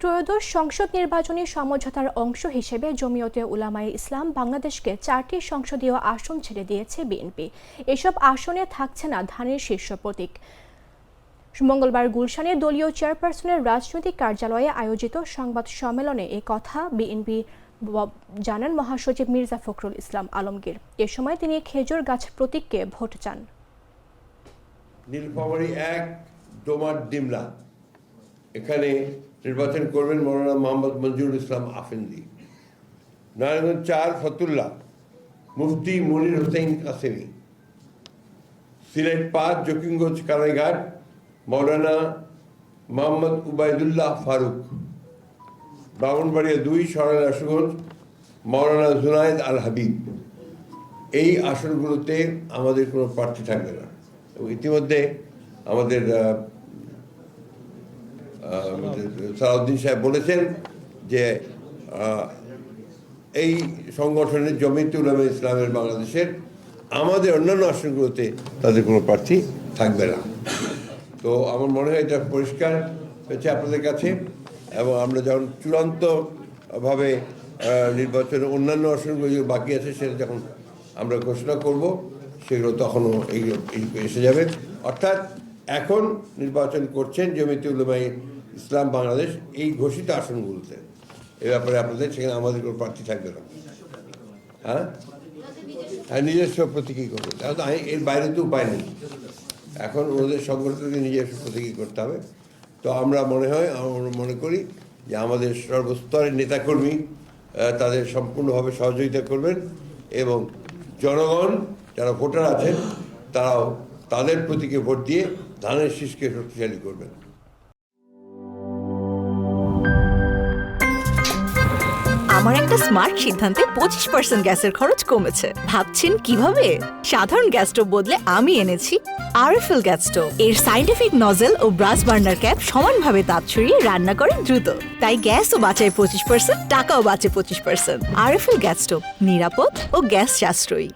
ত্রয়োদশ সংসদ নির্বাচনী সমঝোতার অংশ হিসেবে জমিয়তে উলামায়ে ইসলাম বাংলাদেশকে 4টি সংসদীয় আসন ছেড়ে দিয়েছে বিএনপি। এসব আসনে থাকছে না ধানের শীর্ষ প্রতীক। মঙ্গলবার গুলশানে দলীয় চেয়ারপারসনের রাজনৈতিক কার্যালয়ে আয়োজিত সংবাদ সম্মেলনে এ কথা বিএনপি জানান মহাসচিব মির্জা ফখরুল ইসলাম আলমগীর। এ সময় তিনি খেজুর গাছ প্রতীককে ভোট চান। নীলফামারী 1 ডোমার ডিমলা এখানে নির্বাচন করবেন মৌলানা মোহাম্মদ মঞ্জুরুল ইসলাম আফেন্দি। নারায়ণগঞ্জ 4 ফতুল্লা মুফতি মনির হোসেন কাসেমি। সিলেট 5 জকিগঞ্জ কানাইঘাট মৌলানা মোহাম্মদ উবাইদুল্লাহ ফারুক। ব্রাহ্মণবাড়িয়া 2 সরাইল আশুগঞ্জ মৌলানা জুনায়েদ আল হাবিব। এই আসনগুলোতে আমাদের কোনো প্রার্থী থাকবে না। এবং ইতিমধ্যে আমাদের সালাউদ্দিন সাহেব বলেছেন যে এই সংগঠনের জমিয়তে উলামায়ে ইসলামের বাংলাদেশের আমাদের অন্যান্য আসনগুলোতে তাদের কোনো প্রার্থী থাকবে না। তো আমার মনে হয় এটা পরিষ্কার হয়েছে আপনাদের কাছে। এবং আমরা যখন চূড়ান্তভাবে নির্বাচনের অন্যান্য আসনগুলো যে বাকি আছে সেটা যখন আমরা ঘোষণা করব সেগুলো তখনও এইগুলো এসে যাবে। অর্থাৎ এখন নির্বাচন করছেন জমিয়তে উলামায়ে ইসলাম বাংলাদেশ এই ঘোষিত আসনগুলোতে। এ ব্যাপারে আপনাদের সেখানে আমাদের কোনো প্রার্থী থাকবে না। হ্যাঁ, নিজস্ব প্রতীকী করবে, এর বাইরে তো উপায় নেই। এখন ওদের সংগঠনকে নিজস্ব প্রতীকী করতে হবে। তো আমরা মনে করি যে আমাদের সর্বস্তরের নেতাকর্মী তাদের সম্পূর্ণভাবে সহযোগিতা করবেন এবং জনগণ যারা ভোটার আছেন তারাও তাদের প্রতীকে ভোট দিয়ে ধানের শীষকে শক্তিশালী করবেন। আমার একটা স্মার্ট সিদ্ধান্তে 25% গ্যাসের খরচ কমেছে। ভাবছেন কিভাবে? সাধারণ গ্যাস স্টোভ বদলে আমি এনেছি আরএফএল গ্যাস স্টোভ। এর সাইন্টিফিক নজল ও ব্রাস বার্নার ক্যাপ সমানভাবে তাপ ছড়িয়ে রান্না করে দ্রুত। তাই গ্যাসও বাঁচায় 25%, টাকাও বাঁচে 25%। আরএফএল গ্যাস স্টোভ নিরাপদ ও গ্যাস সাশ্রয়ী।